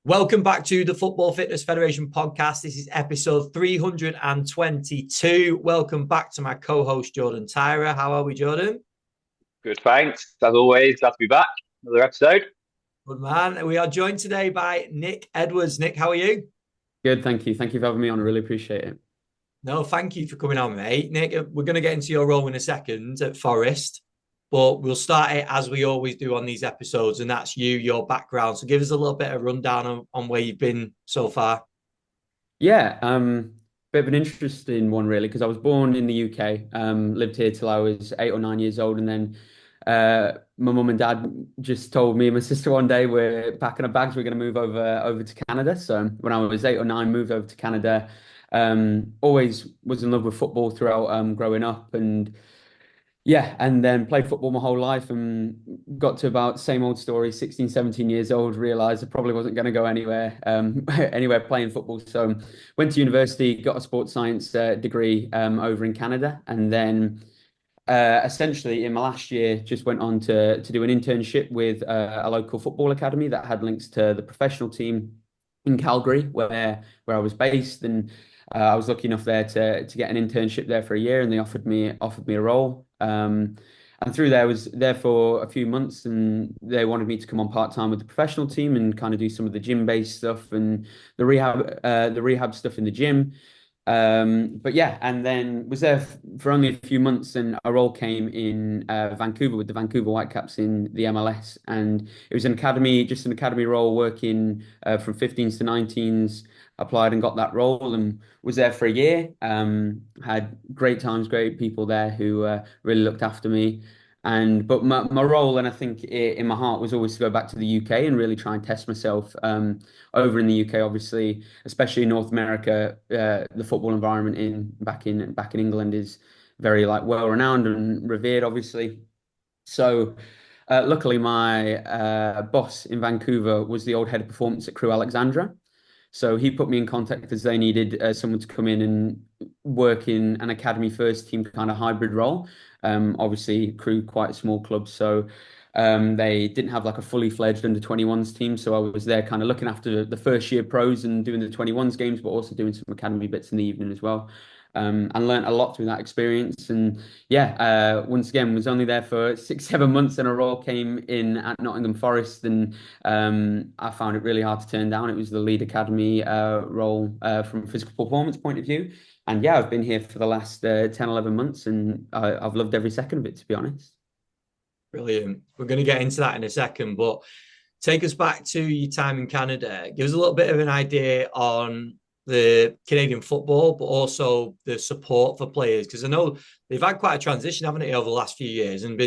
Welcome back to the Football Fitness Federation podcast. This is episode 322. Welcome back to my co-host, Jordan Tyra. How are we, Jordan? Good, thanks. As always, glad to be back. Another episode. Good man. We are joined today by Nick Edwards. Nick, how are you? Good, thank you. Thank you for having me on. I really appreciate it. No, thank you for coming on, mate. Nick, we're going to get into your role in a second at Forest, but we'll start it as we always do on these episodes, and that's you, your background. So give us a little bit of rundown on where you've been so far. Yeah, bit of an interesting one really, because I was born in the UK, lived here till I was 8 or 9 years old, and then my mum and dad just told me and my sister one day we're packing our bags, we're going to move over to Canada. So when I was 8 or 9, moved over to Canada. Always was in love with football throughout growing up, and yeah, and then played football my whole life and got to about same old story, 16, 17 years old, realized I probably wasn't going to go anywhere, anywhere playing football. So went to university, got a sports science degree over in Canada. And then essentially in my last year, just went on to do an internship with a local football academy that had links to the professional team in Calgary, where I was based. And I was lucky enough there to get an internship there for a year, and they offered me a role. And through there, I was there for a few months, and they wanted me to come on part time with the professional team and kind of do some of the gym based stuff and the rehab stuff in the gym. But yeah, and then was there for only a few months, and a role came in Vancouver with the Vancouver Whitecaps in the MLS, and it was just an academy role, working from 15s to 19s. Applied and got that role, and was there for a year. Had great times, great people there who really looked after me. But my role, and I think in my heart, was always to go back to the UK and really try and test myself over in the UK. Obviously, especially in North America, the football environment back in England is very like well renowned and revered, obviously. So luckily, my boss in Vancouver was the old head of performance at Crew Alexandra. So he put me in contact as they needed someone to come in and work in an academy first team kind of hybrid role. Obviously, Crew quite a small club, so they didn't have like a fully fledged under 21s team. So I was there kind of looking after the first year pros and doing the 21s games, but also doing some academy bits in the evening as well. And learned a lot through that experience. And yeah, once again, was only there for 6, 7 months, and a role came in at Nottingham Forest, and I found it really hard to turn down. It was the lead academy role from a physical performance point of view. And yeah, I've been here for the last 10, 11 months, and I've loved every second of it, to be honest. Brilliant. We're going to get into that in a second, but take us back to your time in Canada. Give us a little bit of an idea on the Canadian football, but also the support for players, because I know they've had quite a transition, haven't they, over the last few years, and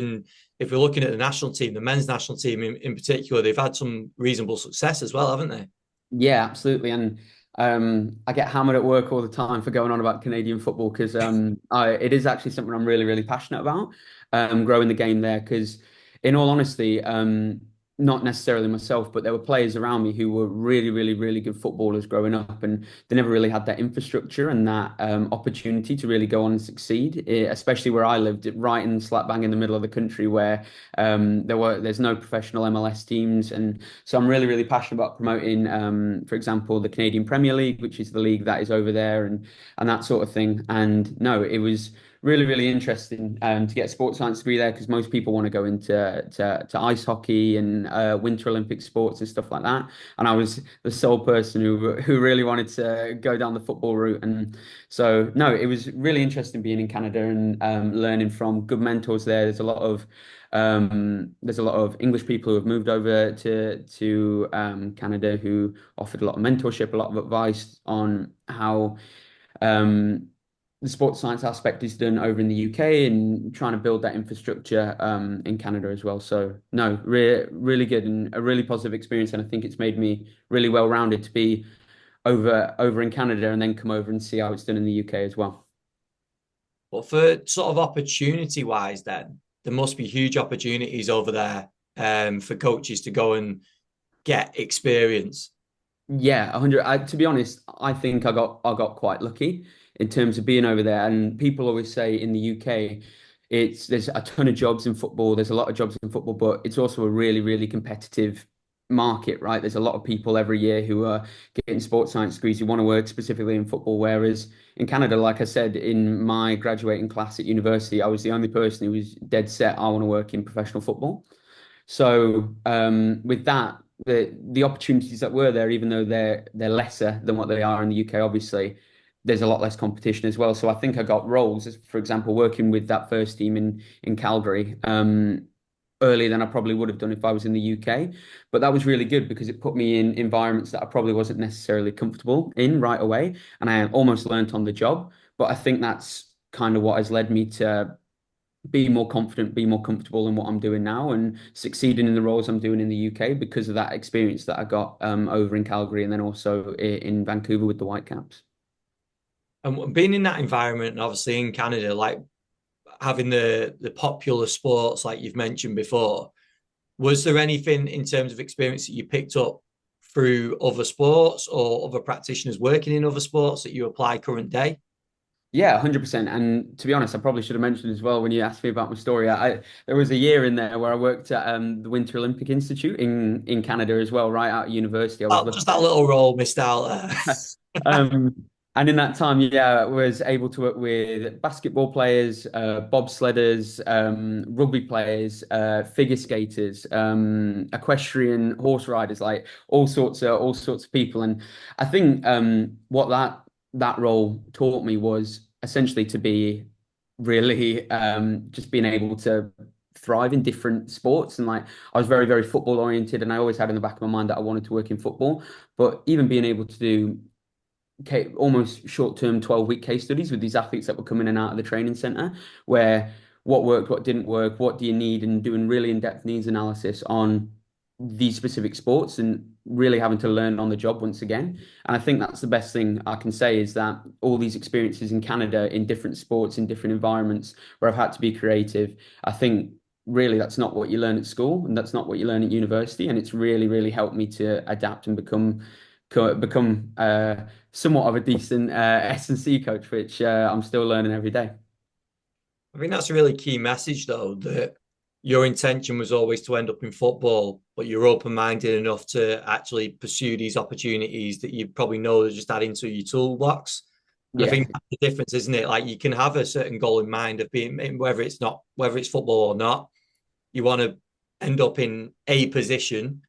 if we're looking at the national team, the men's national team in particular, they've had some reasonable success as well, haven't they? Yeah, absolutely. And I get hammered at work all the time for going on about Canadian football, because it is actually something I'm really, really passionate about, growing the game there. Because in all honesty, not necessarily myself, but there were players around me who were really, really, really good footballers growing up, and they never really had that infrastructure and that opportunity to really go on and succeed, especially where I lived, right in slap bang in the middle of the country, where there's no professional MLS teams. And so I'm really, really passionate about promoting, for example, the Canadian Premier League, which is the league that is over there, and that sort of thing. And no, it was really, really interesting to get a sports science degree there, because most people want to go into to ice hockey and Winter Olympic sports and stuff like that. And I was the sole person who really wanted to go down the football route. And so, no, it was really interesting being in Canada and learning from good mentors there. There's a lot of English people who have moved over to Canada, who offered a lot of mentorship, a lot of advice on how the sports science aspect is done over in the UK, and trying to build that infrastructure in Canada as well. So no, really good and a really positive experience. And I think it's made me really well rounded to be over in Canada and then come over and see how it's done in the UK as well. But for sort of opportunity wise, then there must be huge opportunities over there for coaches to go and get experience. Yeah, 100. To be honest, I think I got quite lucky in terms of being over there. And people always say in the UK, there's a ton of jobs in football. There's a lot of jobs in football, but it's also a really, really competitive market, right? There's a lot of people every year who are getting sports science degrees who want to work specifically in football. Whereas in Canada, like I said, in my graduating class at university, I was the only person who was dead set, I want to work in professional football. So with that, the opportunities that were there, even though they're lesser than what they are in the UK, obviously, there's a lot less competition as well. So I think I got roles, for example, working with that first team in Calgary, earlier than I probably would have done if I was in the UK. But that was really good because it put me in environments that I probably wasn't necessarily comfortable in right away, and I almost learnt on the job. But I think that's kind of what has led me to be more confident, be more comfortable in what I'm doing now, and succeeding in the roles I'm doing in the UK because of that experience that I got over in Calgary and then also in Vancouver with the Whitecaps. And being in that environment, and obviously in Canada, like having the popular sports, like you've mentioned before, was there anything in terms of experience that you picked up through other sports or other practitioners working in other sports that you apply current day? Yeah, 100%. And to be honest, I probably should have mentioned as well when you asked me about my story. There was a year in there where I worked at the Winter Olympic Institute in Canada as well, right out of university. I was Just that little role missed out looking. there. And in that time, yeah, I was able to work with basketball players, bobsledders, rugby players, figure skaters, equestrian horse riders, like all sorts of people. And I think what that role taught me was essentially to be really just being able to thrive in different sports. And like I was very, very football oriented, and I always had in the back of my mind that I wanted to work in football. But even being able to do almost short-term 12-week case studies with these athletes that were coming in and out of the training center, where what worked, what didn't work, what do you need, and doing really in-depth needs analysis on these specific sports and really having to learn on the job once again. And I think that's the best thing I can say is that all these experiences in Canada in different sports, in different environments where I've had to be creative, I think really that's not what you learn at school and that's not what you learn at university. And it's really, really helped me to adapt and become somewhat of a decent S&C coach, which I'm still learning every day. I think that's a really key message, though, that your intention was always to end up in football, but you're open-minded enough to actually pursue these opportunities that you probably know are just adding to your toolbox. And I Yeah, think that's the difference, isn't it? Like you can have a certain goal in mind of being, whether it's football or not, you want to end up in a position,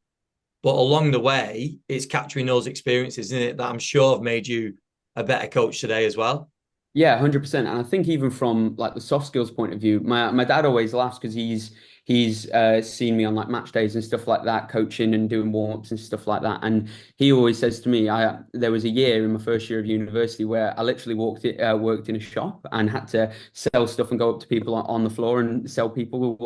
but along the way, it's capturing those experiences, isn't it, that I'm sure have made you a better coach today as well. yeah, 100%. And I think even from like the soft skills point of view, my dad always laughs because he's seen me on like match days and stuff like that, coaching and doing warm-ups and stuff like that. And he always says to me, there was a year in my first year of university where I literally worked in a shop and had to sell stuff and go up to people on the floor and sell people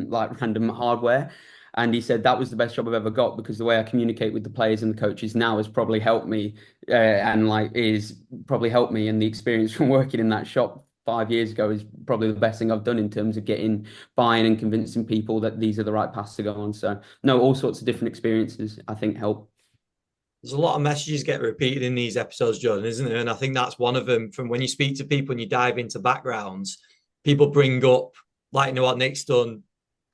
like random hardware. And he said that was the best job I've ever got because the way I communicate with the players and the coaches now has probably helped me, and like is probably helped me. And the experience from working in that shop 5 years ago is probably the best thing I've done in terms of getting buying and convincing people that these are the right paths to go on. So no, all sorts of different experiences I think help. There's a lot of messages get repeated in these episodes, Jordan, isn't there? And I think that's one of them. From when you speak to people and you dive into backgrounds, people bring up, like, you know what Nick's done,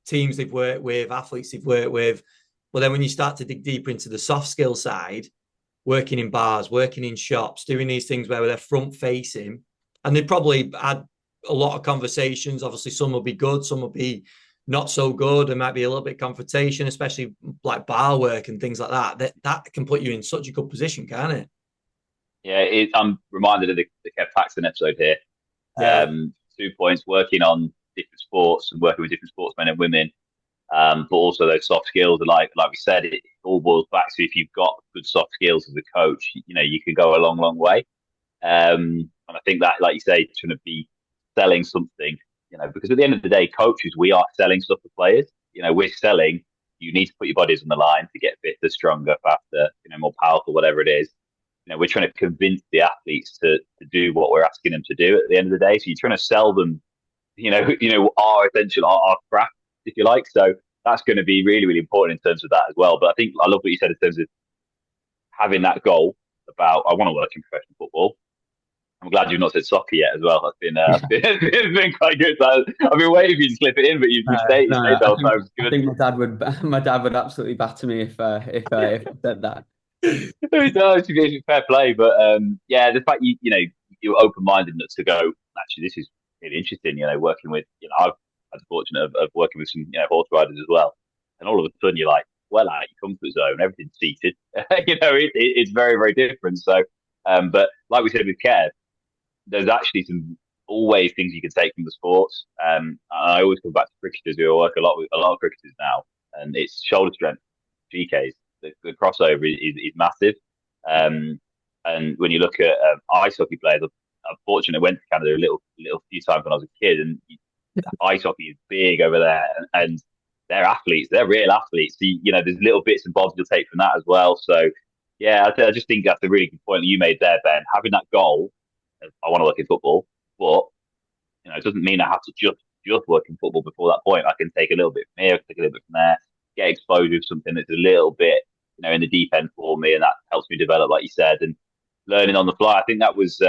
teams they've worked with, athletes they've worked with. But then when you start to dig deeper into the soft skill side, working in bars, working in shops, doing these things where they're front facing, and they probably had a lot of conversations. Obviously, some will be good, some will be not so good. There might be a little bit of confrontation, especially like bar work and things like that. That can put you in such a good position, can't it? Yeah, I'm reminded of the Kev Paxton episode here. Yeah. 2 points: working on different sports and working with different sportsmen and women, but also those soft skills. And like we said, it all boils back to if you've got good soft skills as a coach, you can go a long, long way. And I think that, like you say, trying to be selling something, because at the end of the day, coaches, we are selling stuff to players. We're selling. You need to put your bodies on the line to get fitter, stronger, faster, more powerful, whatever it is. We're trying to convince the athletes to do what we're asking them to do at the end of the day. So you're trying to sell them, our essential, our craft, if you like. So that's going to be really, really important in terms of that as well. But I think I love what you said in terms of having that goal about I want to work in professional football. I'm glad you've not said soccer yet as well. That's been, it's been quite good. So I've been waiting for you to slip it in, but you stayed No, the whole time. It's I good. think my dad would absolutely batter me if I said that. No, it's fair play, but yeah, the fact you're open minded to go. Actually, this is really interesting. Working with I've had the fortune of working with some horse riders as well, and all of a sudden you're like, well, out your comfort zone, everything's seated. It's very very different. So, but like we said with Kev, there's actually some always things you can take from the sports. I always come back to cricketers who I work a lot of cricketers now, and it's shoulder strength, GKs. The crossover is massive. And when you look at ice hockey players, I'm fortunate I went to Canada a little few times when I was a kid, and ice hockey is big over there, and they're athletes, they're real athletes. So, there's little bits and bobs you'll take from that as well. So, yeah, I just think that's a really good point that you made there, Ben. Having that goal, I want to work in football, but it doesn't mean I have to just work in football before that point. I can take a little bit from here, take a little bit from there, get exposure with something that's a little bit, in the deep end for me, and that helps me develop, like you said, and learning on the fly. I think that was,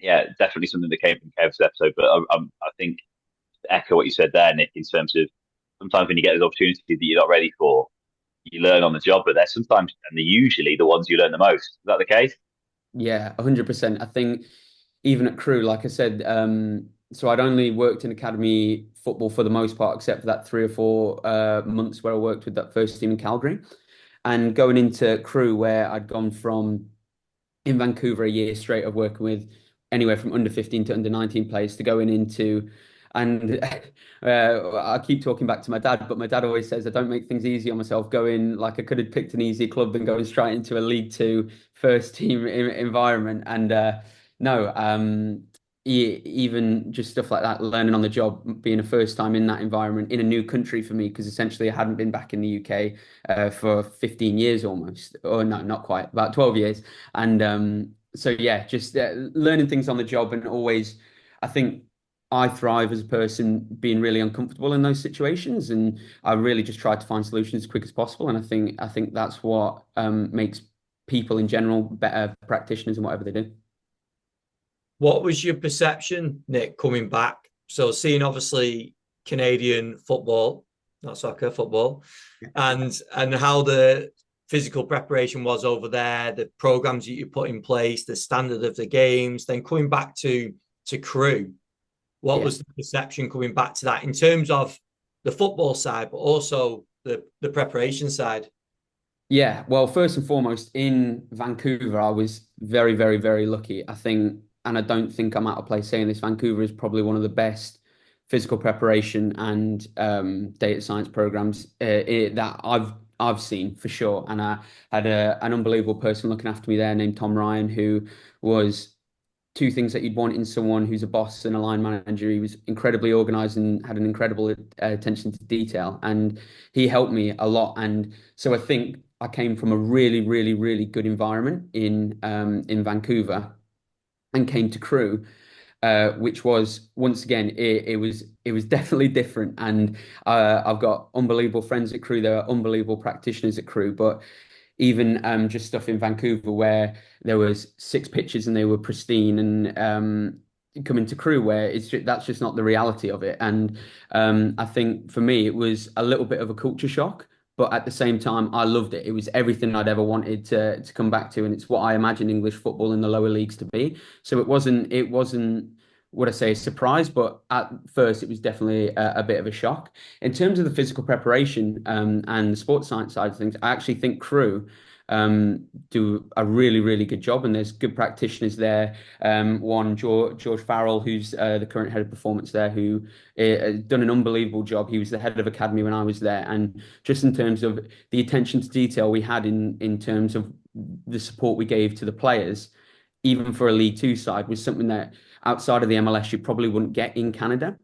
yeah, definitely something that came from Kev's episode. But I think to echo what you said there, Nick, in terms of sometimes when you get those opportunities that you're not ready for, you learn on the job. But they're sometimes, and they're usually the ones you learn the most. Is that the case? Yeah, 100%. I think even at Crew, like I said, so I'd only worked in academy football for the most part, except for that 3 or 4 months where I worked with that first team in Calgary. And going into Crew, where I'd gone from in Vancouver a year straight of working with anywhere from under 15 to under 19 players to going into, and I keep talking back to my dad, but my dad always says I don't make things easy on myself. Going like I could have picked an easier club than going straight into a League Two first team environment. And no, even just stuff like that, learning on the job, being a first time in that environment in a new country for me, because essentially I hadn't been back in the UK for 15 years almost, or no, not quite, about 12 years. And so yeah, just learning things on the job, and always, I think I thrive as a person being really uncomfortable in those situations, and I really just try to find solutions as quick as possible. And I think that's what makes people in general better practitioners in whatever they do. What was your perception, Nick, coming back? So seeing obviously Canadian football, not soccer, football, and how the physical preparation was over there, the programs that you put in place, the standard of the games, then coming back to Crew, what was the perception coming back to that in terms of the football side, but also the preparation side? Yeah, well, first and foremost, in Vancouver, I was very, very, very lucky. I think, and I don't think I'm out of place saying this, Vancouver is probably one of the best physical preparation and data science programs that I've seen for sure. And I had an unbelievable person looking after me there named Tom Ryan, who was two things that you'd want in someone who's a boss and a line manager. He was incredibly organized and had an incredible attention to detail, and he helped me a lot. And so I think I came from a really, really, really good environment in Vancouver, and came to Crew, which was once again it was definitely different. And I've got unbelievable friends at Crew. There are unbelievable practitioners at Crew, but even just stuff in Vancouver where there was 6 pitches and they were pristine, and coming to Crew where that's just not the reality of it. And I think for me it was a little bit of a culture shock, but at the same time I loved it. It was everything I'd ever wanted to come back to, and it's what I imagined English football in the lower leagues to be. So it wasn't would I say a surprise, but at first it was definitely a bit of a shock. In terms of the physical preparation and the sports science side of things, I actually think Crew do a really, really good job, and there's good practitioners there. One, George Farrell, who's the current head of performance there, who done an unbelievable job. He was the head of academy when I was there, and just in terms of the attention to detail we had in terms of the support we gave to the players, even for a League Two side, was something that outside of the MLS you probably wouldn't get in Canada.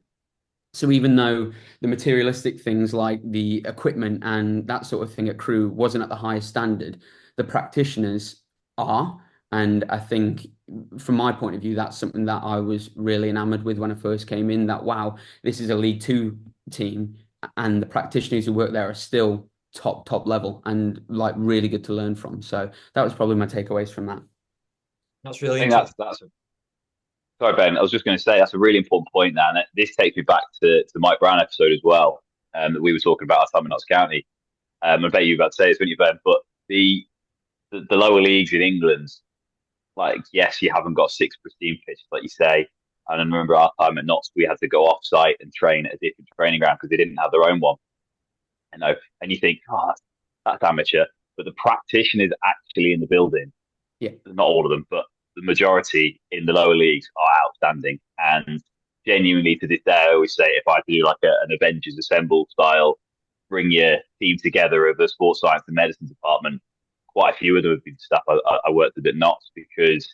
So even though the materialistic things like the equipment and that sort of thing at Crew wasn't at the highest standard, the practitioners are. And I think from my point of view, that's something that I was really enamored with when I first came in, that wow, this is a League Two team, and the practitioners who work there are still top level and like really good to learn from. So that was probably my takeaways from that. That's I really think interesting. Sorry, Ben. I was just going to say that's a really important point now. And this takes me back to the Mike Brown episode as well, that we were talking about our time in Notts County. I bet you were about to say this, weren't you, Ben? But the lower leagues in England, like, yes, you haven't got six pristine pitches, like you say. And I remember our time at Notts, we had to go off site and train at a different training ground because they didn't have their own one. And you think, oh, that's amateur. But the practitioners actually in the building, Yeah. not all of them, but the majority in the lower leagues are outstanding. And genuinely to this day, I always say if I had to do like an Avengers Assemble style, bring your team together of the sports science and medicine department, quite a few of them have been stuff I worked with at Notts because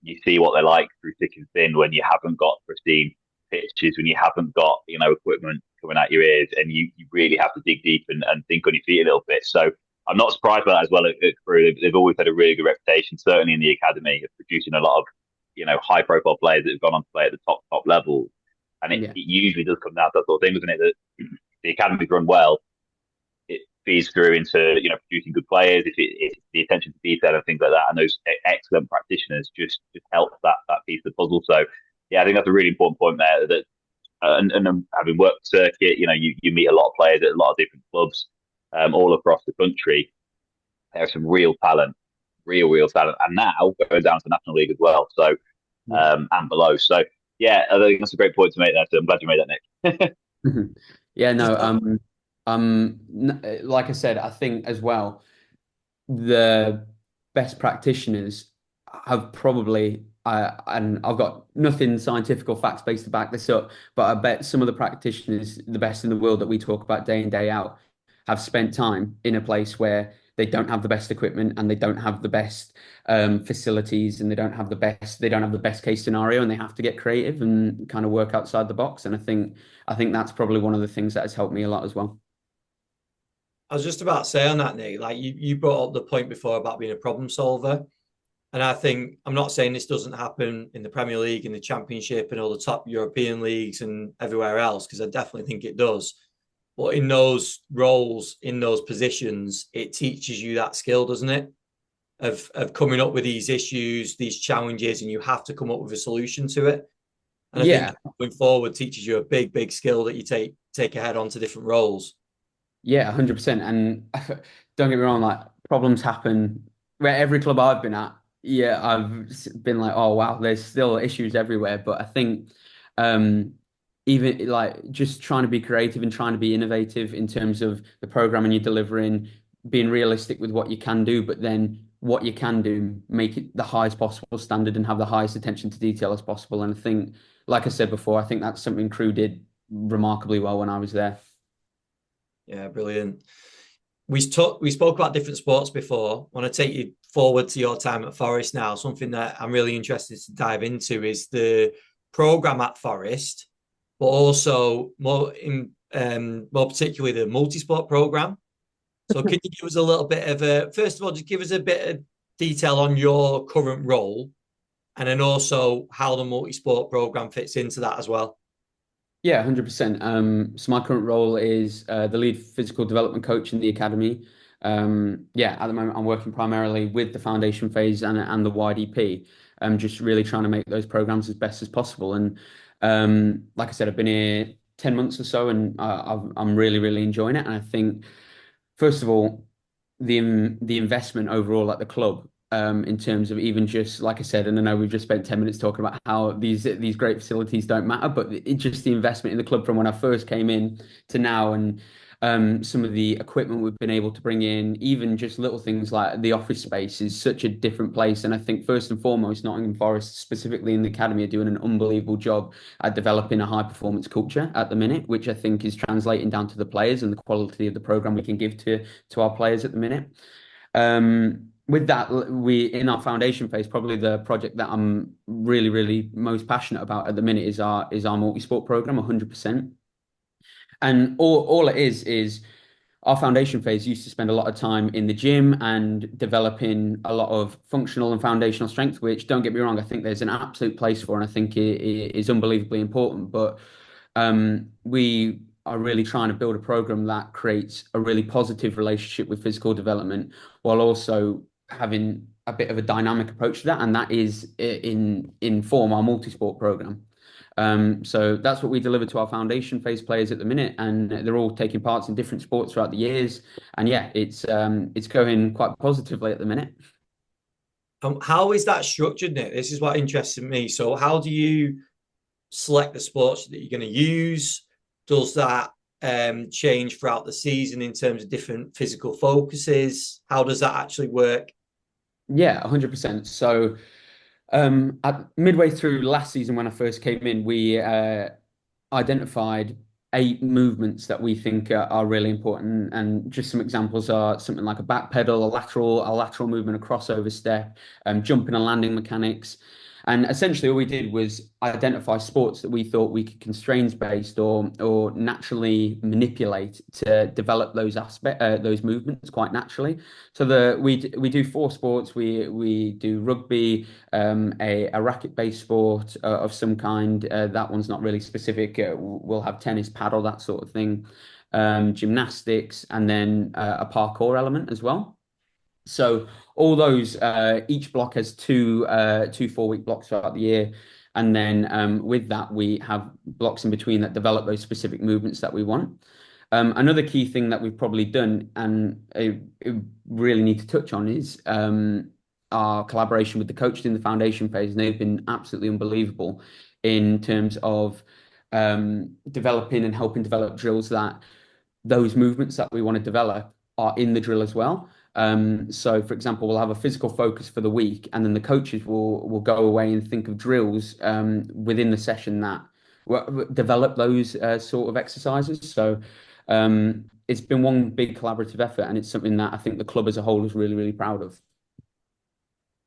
you see what they're like through thick and thin when you haven't got pristine pitches, when you haven't got, equipment coming out your ears, and you really have to dig deep and think on your feet a little bit. So I'm not surprised by that as well at Crewe. They've always had a really good reputation, certainly in the academy, of producing a lot of, high profile players that have gone on to play at the top level. And it usually does come down to that sort of thing, doesn't it? That the academy's run well, it feeds through into producing good players. If it's the attention to detail and things like that, and those excellent practitioners just help that piece of the puzzle. So yeah, I think that's a really important point there. That and having worked the circuit, you meet a lot of players at a lot of different clubs all across the country. There's some real talent, real talent, and now going down to the National League as well. So and below. So yeah, I think that's a great point to make there. So I'm glad you made that, Nick. Yeah, no, like I said, I think as well, the best practitioners have probably, and I've got nothing scientific or facts based to back this up, but I bet some of the practitioners, the best in the world that we talk about day in, day out, have spent time in a place where they don't have the best equipment and they don't have the best facilities and they don't have the best case scenario, and they have to get creative and kind of work outside the box. And I think that's probably one of the things that has helped me a lot as well. I was just about to say on that, Nick, like you brought up the point before about being a problem solver. And I think I'm not saying this doesn't happen in the Premier League, in the Championship, and all the top European leagues and everywhere else, because I definitely think it does. But in those roles, in those positions, it teaches you that skill, doesn't it? Of coming up with these issues, these challenges, and you have to come up with a solution to it. And I think going forward teaches you a big skill that you take ahead onto different roles. Yeah, 100%. And don't get me wrong, like problems happen where every club I've been at. Yeah, I've been like, oh wow, there's still issues everywhere. But I think even like just trying to be creative and trying to be innovative in terms of the programming you're delivering, being realistic with what you can do, but then what you can do, make it the highest possible standard and have the highest attention to detail as possible. And I think, like I said before, I think that's something Crewe did remarkably well when I was there. Yeah, brilliant. We spoke about different sports before. I want to take you forward to your time at Forest now. Something that I'm really interested to dive into is the program at Forest, but also more particularly the multi-sport program. So can you give us a little bit of first of all, just give us a bit of detail on your current role, and then also how the multi-sport program fits into that as well? Yeah, 100%. So my current role is the lead physical development coach in the academy. Yeah, at the moment I'm working primarily with the foundation phase and the YDP. Just really trying to make those programs as best as possible. And like I said, I've been here 10 months or so, and I'm really enjoying it. And I think, first of all, the investment overall at the club, in terms of even just like I said, and I know we've just spent 10 minutes talking about how these great facilities don't matter, but just the investment in the club from when I first came in to now, and some of the equipment we've been able to bring in, even just little things like the office space is such a different place. And I think first and foremost, Nottingham Forest, specifically in the academy, are doing an unbelievable job at developing a high performance culture at the minute, which I think is translating down to the players and the quality of the program we can give to our players at the minute. With that, we in our foundation phase, probably the project that I'm really most passionate about at the minute is our multi-sport program, 100%. And all it is our foundation phase used to spend a lot of time in the gym and developing a lot of functional and foundational strength, which, don't get me wrong, I think there's an absolute place for, and I think it is unbelievably important. But we are really trying to build a program that creates a really positive relationship with physical development, while also having a bit of a dynamic approach to that, and that is in form our multi-sport program. So that's what we deliver to our foundation phase players at the minute, and they're all taking parts in different sports throughout the years. And yeah, it's going quite positively at the minute. How is that structured, Nick? This is what interests me. So how do you select the sports that you're going to use? Does that change throughout the season in terms of different physical focuses? How does that actually work? Yeah, 100%. So at midway through last season, when I first came in, we identified 8 movements that we think are really important. And just some examples are something like a back pedal, a lateral movement, a crossover step, jumping and landing mechanics. And essentially, all we did was identify sports that we thought we could constraints based or naturally manipulate to develop those movements quite naturally. So we do 4 sports. We do rugby, a racket based sport of some kind. That one's not really specific. We'll have tennis, paddle, that sort of thing. Gymnastics, and then a parkour element as well. So all those, each block has two 4-week blocks throughout the year, and then with that we have blocks in between that develop those specific movements that we want. Another key thing that we've probably done, and I really need to touch on, is our collaboration with the coaches in the foundation phase, and they've been absolutely unbelievable in terms of developing and helping develop drills that those movements that we want to develop are in the drill as well. So, for example, we'll have a physical focus for the week, and then the coaches will go away and think of drills within the session that develop those sort of exercises. So, it's been one big collaborative effort, and it's something that I think the club as a whole is really, really proud of.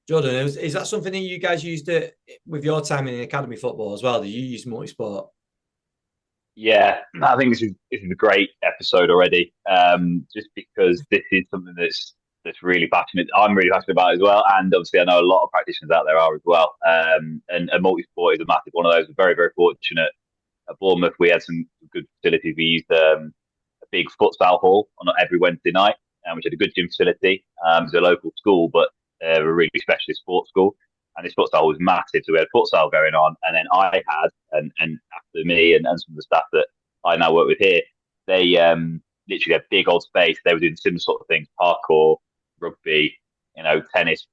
Jordan, is that something that you guys used with your time in academy football as well? Did you use multi-sport? Yeah, I think this is a great episode already. Just because this is something that's really passionate. I'm really passionate about it as well, and obviously I know a lot of practitioners out there are as well. And multi-sport is a massive one of those. We're very, very fortunate. At Bournemouth, we had some good facilities. We used a big futsal hall on every Wednesday night, which had a good gym facility. It's a local school, but a really specialist sports school. And this futsal was massive. So we had futsal going on. And then I had, and after me and some of the staff that I now work with here, they literally had big old space. They were doing similar sort of things, parkour, rugby, tennis,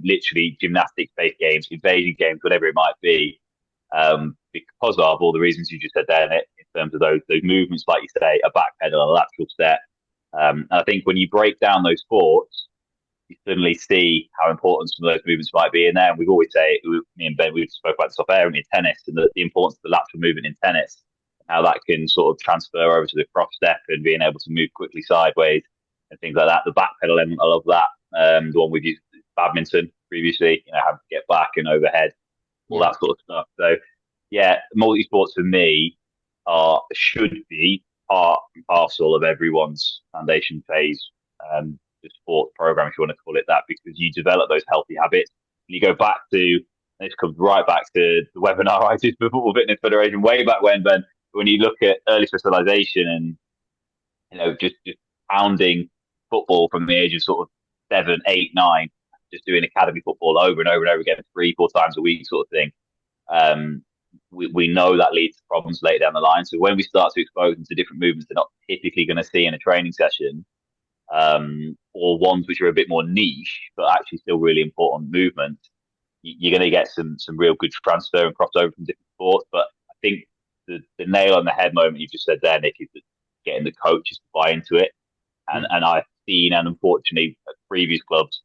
literally gymnastics-based games, invasion games, whatever it might be, because of all the reasons you just said there, Nick, in terms of those movements, like you say, a back pedal, a lateral step. And I think when you break down those sports, you suddenly see how important some of those movements might be in there. And we've always say, me and Ben, we've spoke about this off air in tennis, and the importance of the lateral movement in tennis, and how that can sort of transfer over to the cross step and being able to move quickly sideways and things like that. The back pedal element, I love that. The one we've used badminton previously, how to get back and overhead, all that sort of stuff. So yeah, multi-sports for me should be part and parcel of everyone's foundation phase sports program, if you want to call it that, because you develop those healthy habits. And you go back to, and this comes right back to the webinar I did for Football Fitness Federation way back when you look at early specialization and just pounding football from the age of sort of 7, 8, 9, just doing academy football over and over and over again 3-4 times a week sort of thing. We know that leads to problems later down the line. So when we start to expose them to different movements they're not typically going to see in a training session, or ones which are a bit more niche, but actually still really important movement, you're going to get some real good transfer and crossover from different sports. But I think the nail on the head moment you just said there, Nick, is getting the coaches to buy into it. And I've seen, and unfortunately at previous clubs,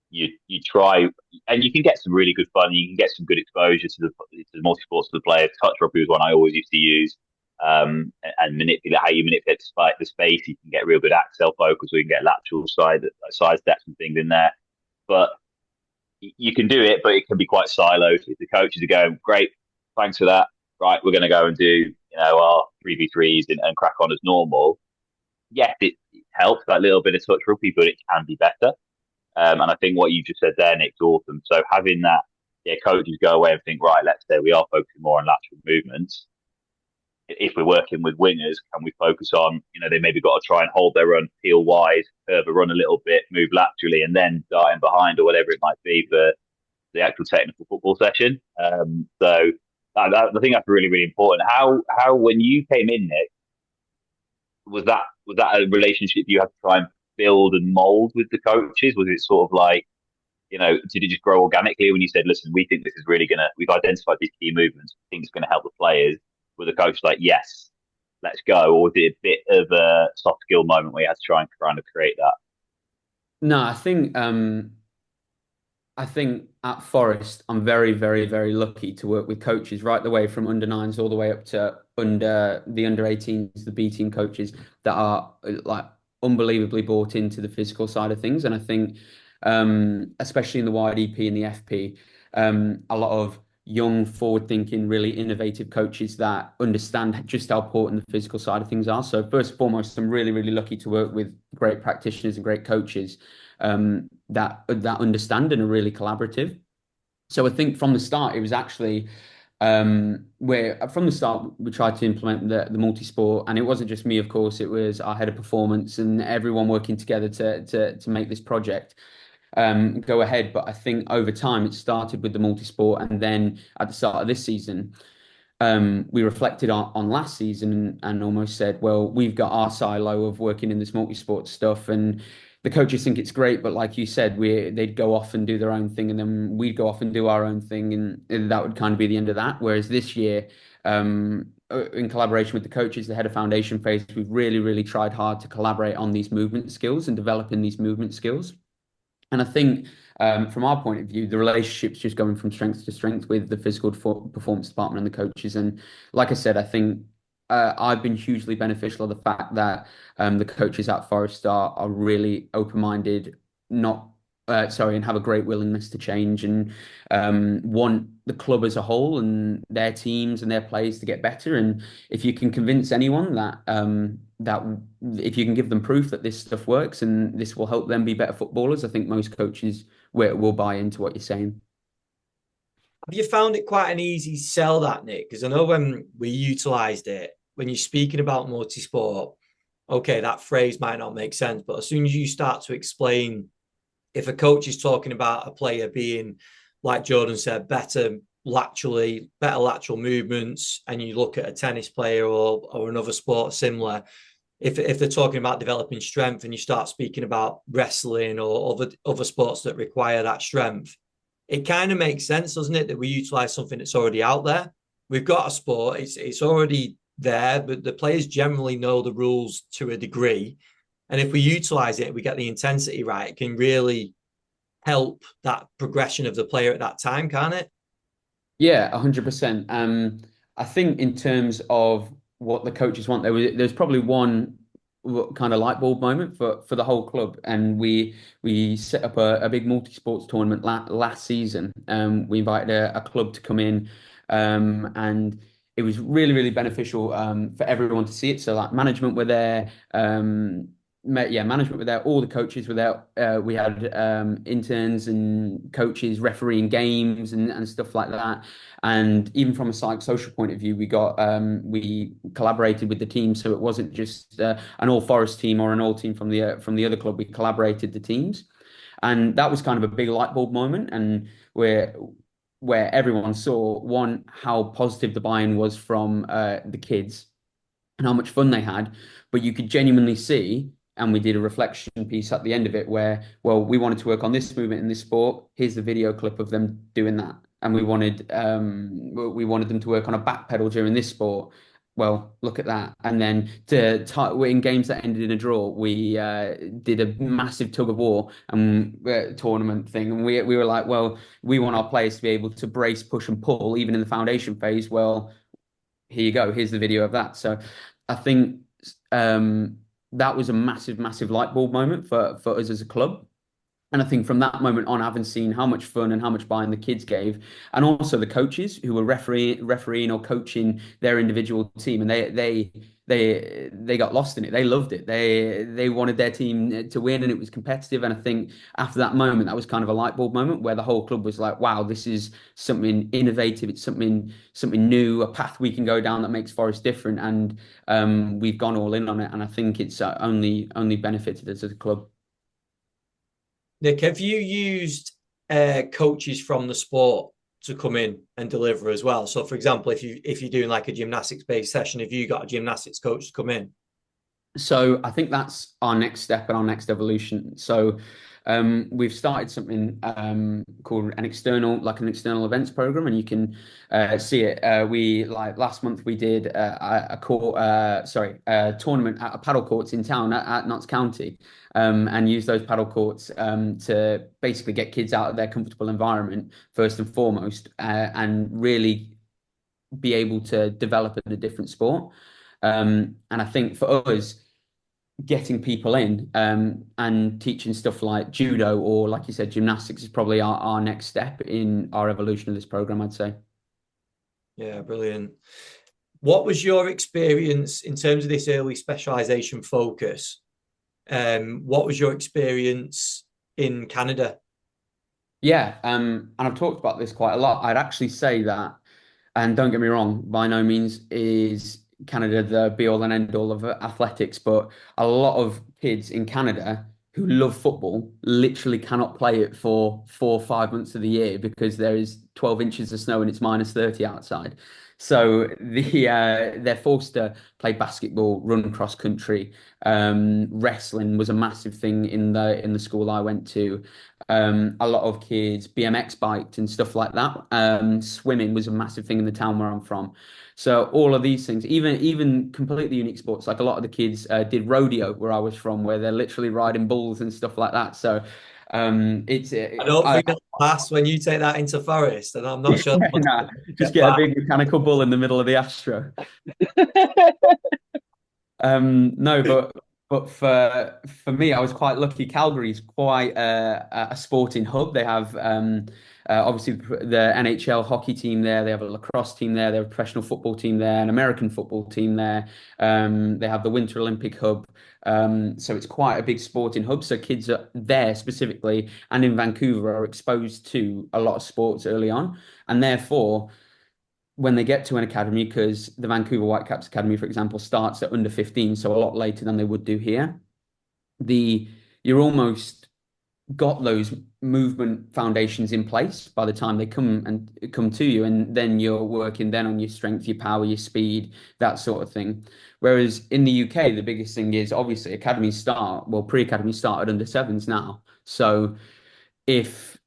you try, and you can get some really good fun, you can get some good exposure to the multi-sports to the players. Touch rugby was one I always used to use. And manipulate how you manipulate the space. You can get real good axle focus, or you can get lateral side steps and things in there. But you can do it, but it can be quite siloed. If the coaches are going, great, thanks for that. Right, we're going to go and do our 3v3s and crack on as normal. Yes, it helps that little bit of touch rugby, but it can be better. And I think what you just said there, Nick's awesome. So having that, coaches go away and think, right, let's say we are focusing more on lateral movements. if we're working with wingers, can we focus on, they maybe got to try and hold their run, peel wide, curve a run a little bit, move laterally, and then dart in behind or whatever it might be for the actual technical football session. So I think that's really, really important. How when you came in, Nick, was that a relationship you had to try and build and mold with the coaches? Was it sort of like, did it just grow organically when you said, listen, we think this is really we've identified these key movements, we think it's going to help the players? Were the coach like, yes, let's go? Or was it a bit of a soft skill moment where you had to try and kind of create that? No, I think at Forest, I'm very, very, very lucky to work with coaches right the way from under nines all the way up to under 18s, the B team coaches that are like unbelievably bought into the physical side of things. And I think, especially in the YDP and the FP, a lot of young, forward-thinking, really innovative coaches that understand just how important the physical side of things are. So first and foremost, I'm really, really lucky to work with great practitioners and great coaches that understand and are really collaborative. So I think from the start, it was actually where from the start we tried to implement the multi-sport, and it wasn't just me, of course. It was our head of performance and everyone working together to make this project go ahead. But I think over time it started with the multi-sport, and then at the start of this season, we reflected on last season and almost said, well, we've got our silo of working in this multi-sport stuff, and the coaches think it's great, but like you said, they'd go off and do their own thing, and then we'd go off and do our own thing, and that would kind of be the end of that. Whereas this year, in collaboration with the coaches, the head of foundation phase, we've really, really tried hard to collaborate on these movement skills and developing these movement skills. And I think from our point of view, the relationship's just going from strength to strength with the physical performance department and the coaches. And like I said, I think I've been hugely beneficial of the fact that the coaches at Forest are really open-minded, not and have a great willingness to change and want the club as a whole and their teams and their players to get better. And if you can convince anyone that if you can give them proof that this stuff works and this will help them be better footballers, I think most coaches will buy into what you're saying. Have you found it quite an easy sell, that, Nick? Because I know when we utilised it, when you're speaking about multi-sport, okay, that phrase might not make sense, but as soon as you start to explain, if a coach is talking about a player being, like Jordan said, better lateral movements, and you look at a tennis player or another sport similar, if they're talking about developing strength and you start speaking about wrestling or other sports that require that strength, it kind of makes sense, doesn't it, that we utilize something that's already out there. We've got a sport, it's already there, but the players generally know the rules to a degree. And if we utilize it, we get the intensity right, it can really help that progression of the player at that time, can't it? Yeah, 100%. I think in terms of what the coaches want, there's probably one kind of light bulb moment for the whole club, and we set up a big multi-sports tournament last season. We invited a club to come in, and it was really, really beneficial for everyone to see it. So like management were there, management were there, all the coaches were there. We had interns and coaches refereeing games and stuff like that. And even from a psychosocial point of view, we collaborated with the team, so it wasn't just an all Forest team or an all team from the other club. We collaborated the teams, and that was kind of a big light bulb moment, and where everyone saw one how positive the buy-in was from the kids and how much fun they had, but you could genuinely see. And we did a reflection piece at the end of it where, well, we wanted to work on this movement in this sport. Here's the video clip of them doing that. And we wanted them to work on a back pedal during this sport. Well, look at that. And then in games that ended in a draw, we did a massive tug of war and tournament thing. And we were like, well, we want our players to be able to brace, push and pull, even in the foundation phase. Well, here you go. Here's the video of that. So I think that was a massive, massive light bulb moment for us as a club. And I think from that moment on, having seen how much fun and how much buy-in the kids gave, and also the coaches who were refereeing or coaching their individual team, and they got lost in it. They loved it. They wanted their team to win, and it was competitive. And I think after that moment, that was kind of a light bulb moment where the whole club was like, "Wow, this is something innovative. It's something new, a path we can go down that makes Forest different." And we've gone all in on it, and I think it's only benefited us as a club. Nick, have you used coaches from the sport to come in and deliver as well? So, for example, if you're doing like a gymnastics based session, have you got a gymnastics coach to come in? So I think that's our next step and our next evolution. So we've started something called an external events program, and you can see it. We like last month we did a tournament at a paddle courts in town at Notts County, and use those paddle courts to basically get kids out of their comfortable environment first and foremost, and really be able to develop in a different sport. And I think for us, getting people in and teaching stuff like judo or, like you said, gymnastics is probably our next step in our evolution of this program, I'd say. Yeah, brilliant. What was your experience in terms of this early specialization focus? What was your experience in Canada? Yeah, and I've talked about this quite a lot. I'd actually say that, and don't get me wrong, by no means is Canada the be all and end all of athletics, but a lot of kids in Canada who love football literally cannot play it for 4 or 5 months of the year because there is 12 inches of snow and it's -30 outside. So they're forced to play basketball, run cross country. Wrestling was a massive thing in the school I went to. A lot of kids BMX biked and stuff like that. Swimming was a massive thing in the town where I'm from. So all of these things, even completely unique sports, like a lot of the kids did rodeo where I was from, where they're literally riding bulls and stuff like that. So it's I don't think that'll pass when you take that into Forest, and I'm not sure. nah, just Get get a back. big mechanical bull in the middle of the Astro. No, but for me, I was quite lucky. Calgary's quite a sporting hub. They have obviously the NHL hockey team there. They have a lacrosse team there. They have a professional football team there, an American football team there. They have the Winter Olympic hub. So it's quite a big sporting hub. So kids are there specifically and in Vancouver are exposed to a lot of sports early on, and therefore when they get to an academy, because the Vancouver Whitecaps Academy, for example, starts at under 15, so a lot later than they would do here. You're almost got those movement foundations in place by the time they come to you, and then you're working then on your strength, your power, your speed, that sort of thing. Whereas in the UK, the biggest thing is obviously pre-academy start at under sevens now. So if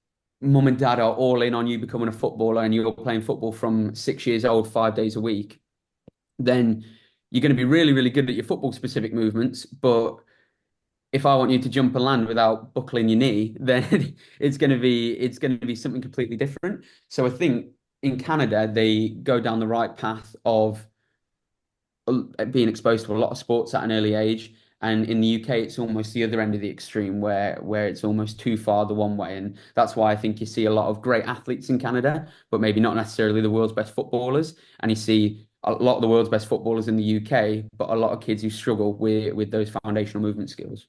mum and dad are all in on you becoming a footballer and you're playing football from 6 years old, 5 days a week, then you're going to be really, really good at your football specific movements. But if I want you to jump and land without buckling your knee, then it's going to be something completely different. So I think in Canada, they go down the right path of being exposed to a lot of sports at an early age. And in the UK, it's almost the other end of the extreme where it's almost too far the one way. And that's why I think you see a lot of great athletes in Canada, but maybe not necessarily the world's best footballers. And you see a lot of the world's best footballers in the UK, but a lot of kids who struggle with those foundational movement skills.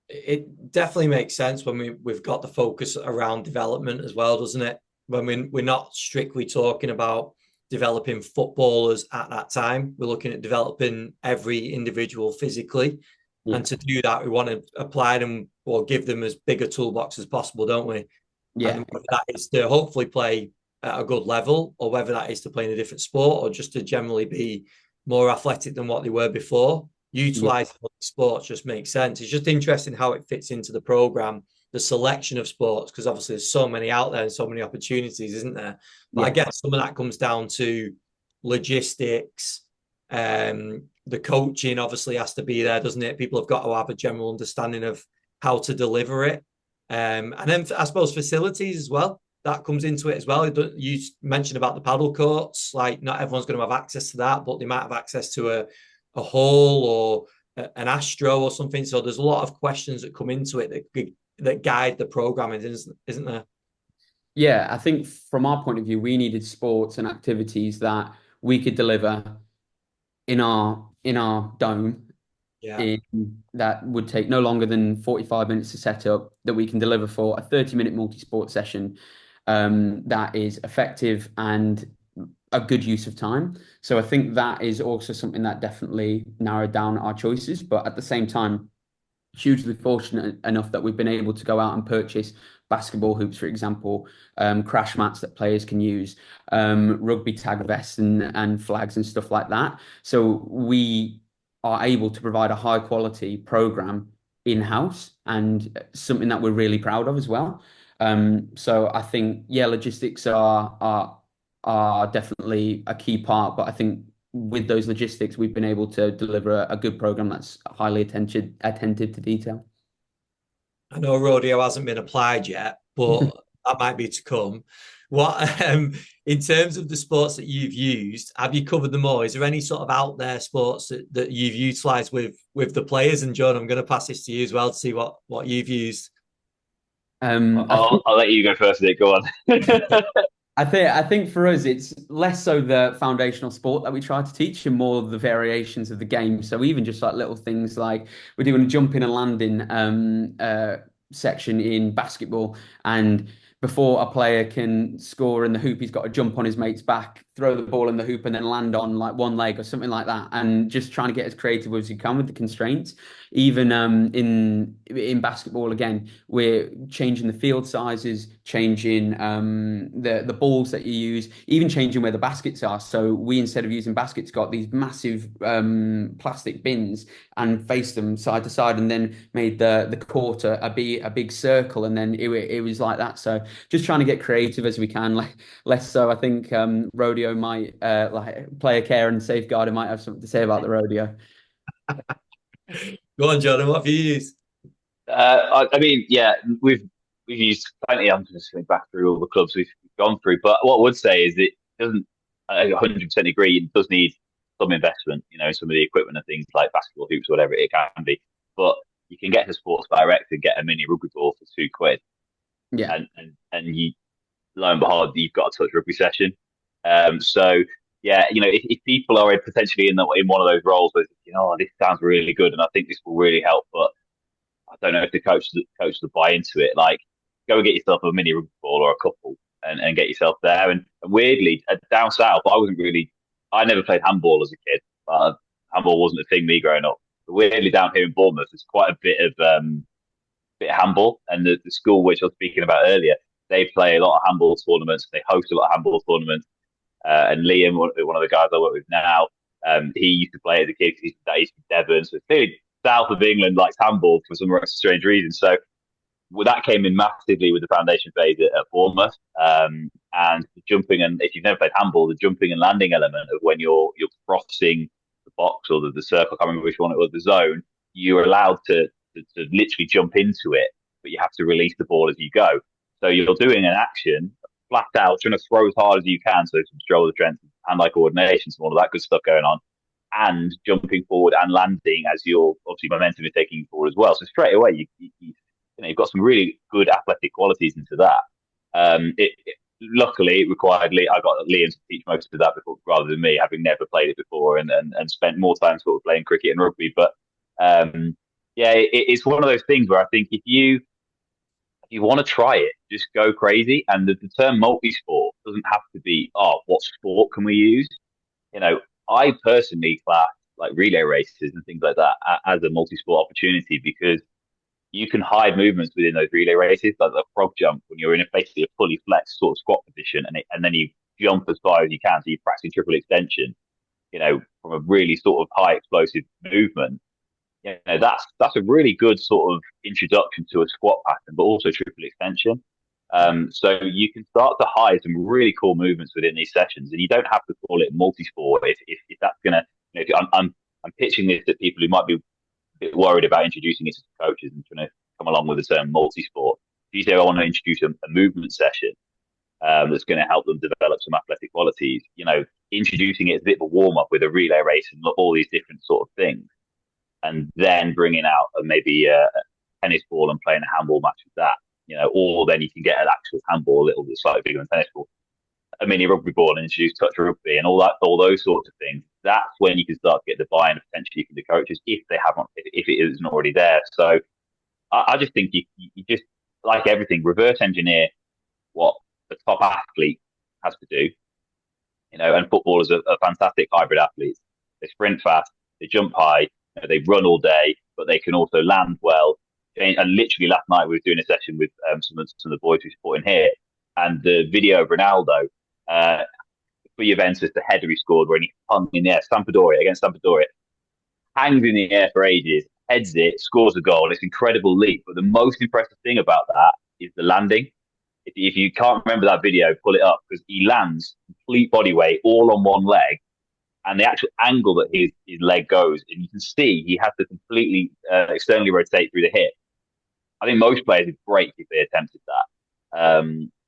It definitely makes sense when we've got the focus around development as well, doesn't it? When we're not strictly talking about developing footballers at that time, we're looking at developing every individual physically. Yeah. And to do that, we want to apply them or give them as big a toolbox as possible, don't we? Yeah. And whether that is to hopefully play at a good level, or whether that is to play in a different sport, or just to generally be more athletic than what they were before. Yeah. Utilizing sports just makes sense. It's just interesting how it fits into the program, the selection of sports, because obviously there's so many out there and so many opportunities, isn't there? But I Yeah. guess some of that comes down to logistics. The coaching obviously has to be there, doesn't it? People have got to have a general understanding of how to deliver it. And then I suppose facilities as well. That comes into it as well. You mentioned about the paddle courts. Like not everyone's going to have access to that, but they might have access to a hall or an Astro or something. So there's a lot of questions that come into it that guide the programming, isn't there? Yeah, I think from our point of view, we needed sports and activities that we could deliver in our dome Yeah. in that would take no longer than 45 minutes to set up, that we can deliver for a 30-minute multi-sport session, that is effective and a good use of time. So I think that is also something that definitely narrowed down our choices. But at the same time, hugely fortunate enough that we've been able to go out and purchase basketball hoops, for example, crash mats that players can use, rugby tag vests and flags and stuff like that. So we are able to provide a high quality program in-house, and something that we're really proud of as well. So I think, yeah, logistics are definitely a key part, but I think with those logistics, we've been able to deliver a good program that's highly attentive to detail. I know rodeo hasn't been applied yet, but that might be to come. What in terms of the sports that you've used, have you covered them all? Is there any sort of out there sports that you've utilized with the players? And John, I'm going to pass this to you as well to see what you've used. I think I'll let you go first, Nick. Go on. I think for us it's less so the foundational sport that we try to teach and more the variations of the game. So even just like little things like we're doing a jumping and landing section in basketball, and before a player can score in the hoop, he's got to jump on his mate's back, throw the ball in the hoop, and then land on like one leg or something like that. And just trying to get as creative as you can with the constraints. Even in basketball, again, we're changing the field sizes, changing the balls that you use, even changing where the baskets are. So we, instead of using baskets, got these massive plastic bins and faced them side to side, and then made the court a big circle, and then it was like that. So just trying to get creative as we can. Like less so, I think rodeo might like player care and safeguarding might have something to say about the rodeo. Go on, John, and what have you used? I mean, yeah, we've used plenty. I'm just going back through all the clubs we've gone through, but what I would say is it doesn't. I 100% agree. It does need some investment, some of the equipment and things like basketball hoops, whatever it can be. But you can get to Sports Direct and get a mini rugby ball for £2, Yeah. and you, lo and behold, you've got a touch rugby session. So yeah, if people are potentially in one of those roles where this sounds really good and I think this will really help, but I don't know if the coach will buy into it. Like, go and get yourself a mini rugby ball or a couple, and get yourself there. And weirdly, down south, I never played handball as a kid. Handball wasn't a thing me growing up. But weirdly, down here in Bournemouth, there's quite a bit of handball, and the school which I was speaking about earlier, they play a lot of handball tournaments. They host a lot of handball tournaments. And Liam, one of the guys I work with now, he used to play as a kid because he's from Devon, so clearly south of England likes handball for some strange reason. So that came in massively with the foundation phase at Bournemouth, and the jumping, and if you've never played handball, the jumping and landing element of when you're crossing the box or the circle, I can't remember which one it was, the zone, you're allowed to literally jump into it, but you have to release the ball as you go. So you're doing an action flat out, trying to throw as hard as you can, so some shoulder strength, hand-eye coordination, some all of that good stuff going on, and jumping forward and landing as your obviously momentum is taking you forward as well. So straight away, you've got some really good athletic qualities into that. Luckily, it required I got Liam to teach most of that before, rather than me having never played it before and spent more time sort of playing cricket and rugby. But yeah, it's one of those things where I think if you want to try it, just go crazy. And the term multi-sport doesn't have to be, what sport can we use? I personally class like relay races and things like that as a multi-sport opportunity, because you can hide movements within those relay races, like the frog jump, when you're in basically a fully flexed sort of squat position, and then you jump as far as you can. So you're practicing triple extension, from a really sort of high explosive movement. That's a really good sort of introduction to a squat pattern, but also triple extension. So you can start to hide some really cool movements within these sessions, and you don't have to call it multi-sport if that's gonna. I'm pitching this at people who might be a bit worried about introducing it to coaches and trying to come along with the term multi-sport. If you say I want to introduce a movement session that's going to help them develop some athletic qualities, introducing it as a bit of a warm up with a relay race and all these different sort of things, and then bringing out maybe a tennis ball and playing a handball match with that. Or then you can get an actual handball a little bit slightly bigger than tennis ball, a mini rugby ball, and introduce touch rugby and all those sorts of things. that's when you can start to get the buy-in potentially from the coaches if they haven't, if it isn't already there. So I just think you just, like everything, reverse engineer what the top athlete has to do. And footballers are fantastic hybrid athletes. They sprint fast, they jump high, they run all day, but they can also land well. And literally last night we were doing a session with some of the boys who support in here, and the video of Ronaldo for Juventus, the header he scored when he hung in the air, Sampdoria against Sampdoria, hangs in the air for ages, heads it, scores a goal. It's an incredible leap. But the most impressive thing about that is the landing. If you can't remember that video, pull it up, because he lands complete body weight all on one leg, and the actual angle that his leg goes, and you can see he has to completely externally rotate through the hip. I think most players would break if they attempted that.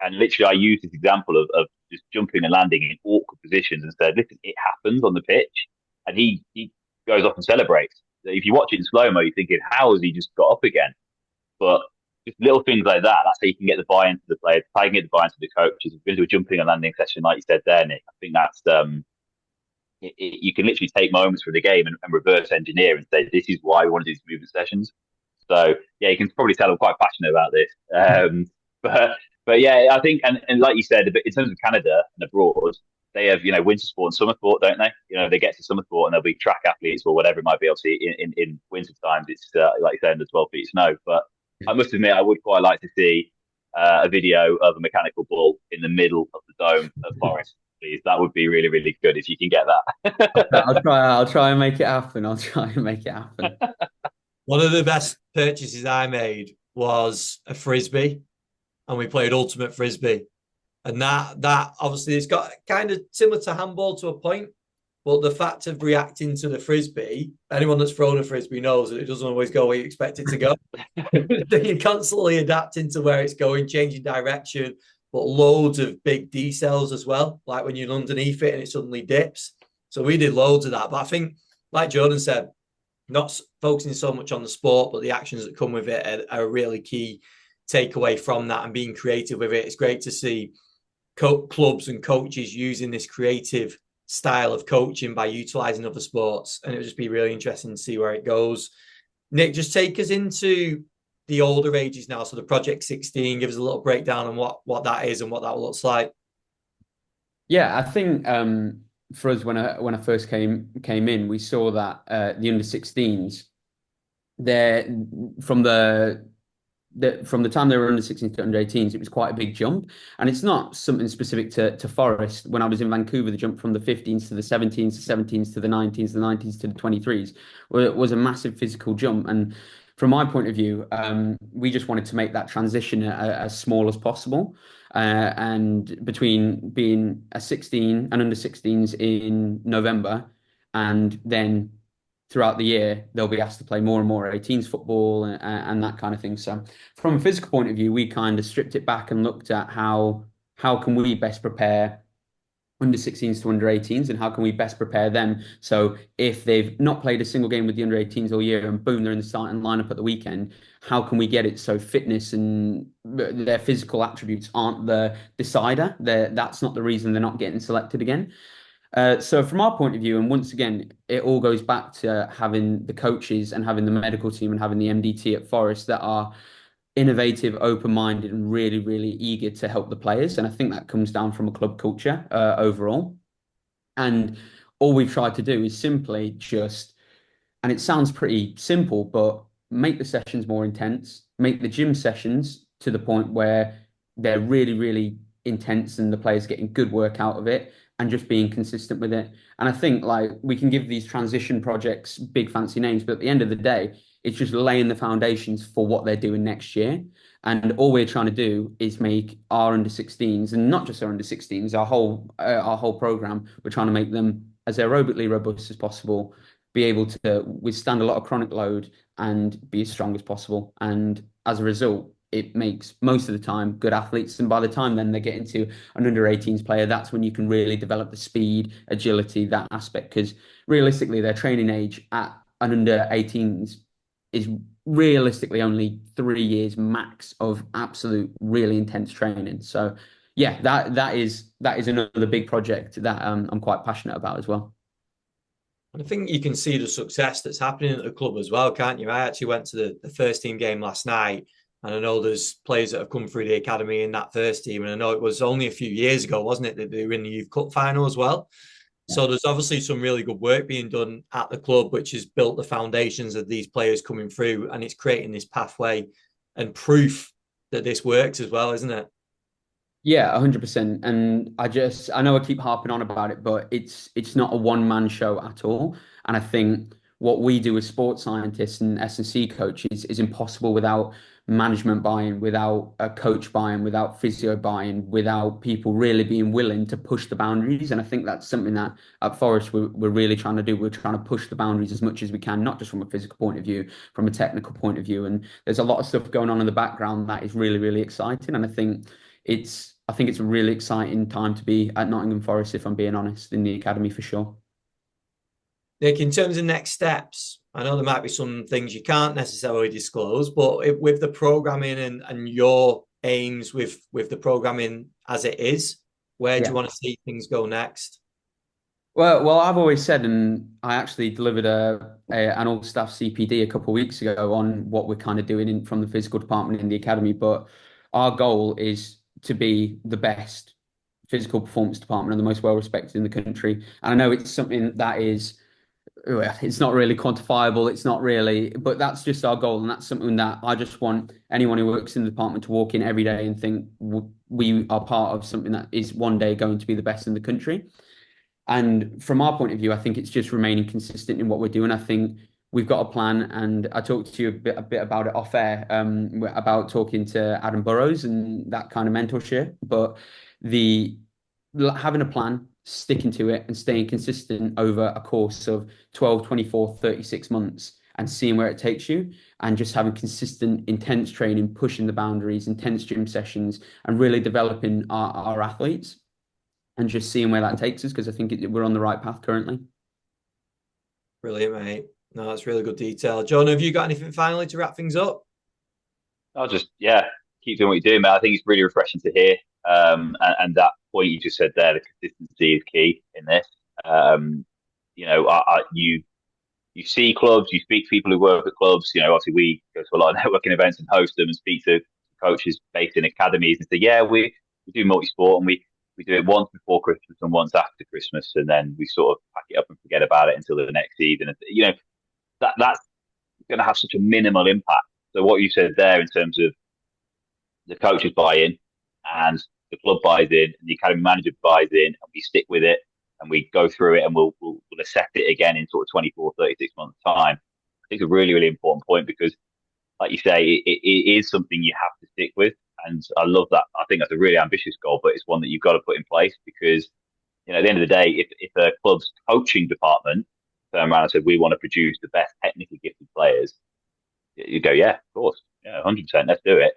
And literally, I used this example of just jumping and landing in awkward positions and said, listen, it happens on the pitch. And he goes off and celebrates. If you watch it in slow-mo, you're thinking, how has he just got up again? But just little things like that, that's how you can get the buy-in to the players, how you can get the buy-in to the coaches. We're going to do a jumping and landing session like you said there, Nick. I think that's, you can literally take moments from the game and reverse engineer and say, this is why we want to do these movement sessions. So, yeah, you can probably tell I'm quite passionate about this. But yeah, I think, and like you said, in terms of Canada and abroad, they have, winter sport and summer sport, don't they? They get to summer sport and there'll be track athletes or whatever it might be. Obviously, in winter times, it's like you said, in the 12 feet of snow. But I must admit, I would quite like to see a video of a mechanical bull in the middle of the dome at Forest. Please, that would be really, really good if you can get that. I'll try and make it happen. I'll try and make it happen. One of the best purchases I made was a frisbee, and we played ultimate frisbee. And that obviously it's got kind of similar to handball to a point, but the fact of reacting to the frisbee, anyone that's thrown a frisbee knows that it doesn't always go where you expect it to go. You're constantly adapting to where it's going, changing direction, but loads of big decels as well, like when you're underneath it and it suddenly dips. So we did loads of that. But I think, like Jordan said, not focusing so much on the sport, but the actions that come with it are a really key takeaway from that, and being creative with it. It's great to see clubs and coaches using this creative style of coaching by utilizing other sports, and it would just be really interesting to see where it goes. Nick, just take us into the older ages now, so the Project 16. Give us a little breakdown on what that is and what that looks like. Yeah, I think for us, when I first came in, we saw that the under 16s, they're from the time they were under 16s to under 18s, it was quite a big jump. And it's not something specific to Forest. When I was in Vancouver, the jump from the 15s to the 17s, the 17s to the 19s, the 19s to the 23s was a massive physical jump. And from my point of view, we just wanted to make that transition as small as possible. And between being a 16 and under 16s in November, and then throughout the year, they'll be asked to play more and more 18s football and that kind of thing. So from a physical point of view, we kind of stripped it back and looked at how can we best prepare under 16s to under 18s, and how can we best prepare them? So if they've not played a single game with the under 18s all year and boom, they're in the starting lineup at the weekend, how can we get it so fitness and their physical attributes aren't the decider? That's not the reason they're not getting selected again. So from our point of view, and once again, it all goes back to having the coaches and having the medical team and having the MDT at Forest that are innovative, open-minded, and really, really eager to help the players. And I think that comes down from a club culture overall. And all we've tried to do is simply just, and it sounds pretty simple, but make the sessions more intense, make the gym sessions to the point where they're really, really intense and the players getting good work out of it, and just being consistent with it. And I think we can give these transition projects big fancy names, but at the end of the day, it's just laying the foundations for what they're doing next year. And all we're trying to do is make our under 16s, and not just our under 16s, our whole program. We're trying to make them as aerobically robust as possible, be able to withstand a lot of chronic load, and be as strong as possible. And as a result, it makes most of the time good athletes. And by the time then they get into an under 18s player, that's when you can really develop the speed, agility, that aspect. Because realistically, their training age at an under 18s is realistically only 3 years max of absolute really intense training. So yeah, that is another big project that I'm quite passionate about as well. And I think you can see the success that's happening at the club as well, can't you? I actually went to the first team game last night, and I know there's players that have come through the academy in that first team. And I know it was only a few years ago, wasn't it, that they were in the Youth Cup final as well. Yeah. So there's obviously some really good work being done at the club, which has built the foundations of these players coming through, and it's creating this pathway and proof that this works as well, isn't it? Yeah, 100%. And I know I keep harping on about it, but it's not a one-man show at all. And I think what we do as sports scientists and S&C coaches is impossible without management buy-in, without a coach buy-in, without physio buy-in, without people really being willing to push the boundaries. And I think that's something that at Forest we're really trying to do. We're trying to push the boundaries as much as we can, not just from a physical point of view, from a technical point of view. And there's a lot of stuff going on in the background that is really, really exciting. And I think it's a really exciting time to be at Nottingham Forest, if I'm being honest, in the academy for sure. Nick, in terms of next steps, I know there might be some things you can't necessarily disclose, but with the programming and your aims with the programming as it is, where do you want to see things go next? Well, I've always said, and I actually delivered an all-staff CPD a couple of weeks ago on what we're kind of doing from the physical department in the academy. But our goal is to be the best physical performance department and the most well-respected in the country. And I know it's something that it's not really quantifiable. It's not really, but that's just our goal. And that's something that I just want anyone who works in the department to walk in every day and think we are part of something that is one day going to be the best in the country. And from our point of view, I think it's just remaining consistent in what we're doing. I think we've got a plan, and I talked to you a bit about it off air, about talking to Adam Burrows and that kind of mentorship. But having a plan, sticking to it, and staying consistent over a course of 12, 24, 36 months and seeing where it takes you, and just having consistent, intense training, pushing the boundaries, intense gym sessions, and really developing our athletes, and just seeing where that takes us, because I think we're on the right path currently. Brilliant, mate. No, that's really good detail. John, have you got anything finally to wrap things up? I'll just, keep doing what you're doing, man. I think it's really refreshing to hear. And that point you just said there, the consistency is key in this. You see clubs, you speak to people who work at clubs. Obviously we go to a lot of networking events and host them and speak to coaches based in academies and say, we do multi-sport, and we do it once before Christmas and once after Christmas, and then we sort of pack it up and forget about it until the next season. And, that's going to have such a minimal impact. So what you said there in terms of the coaches buy in and the club buys in and the academy manager buys in, and we stick with it and we go through it, and we'll assess it again in sort of 24, 36 months time. I think it's a really, really important point, because like you say, it is something you have to stick with. And I love that. I think that's a really ambitious goal, but it's one that you've got to put in place, because, at the end of the day, if a club's coaching department turned around and said, we want to produce the best technically gifted players, you go, yeah, of course, 100%, let's do it.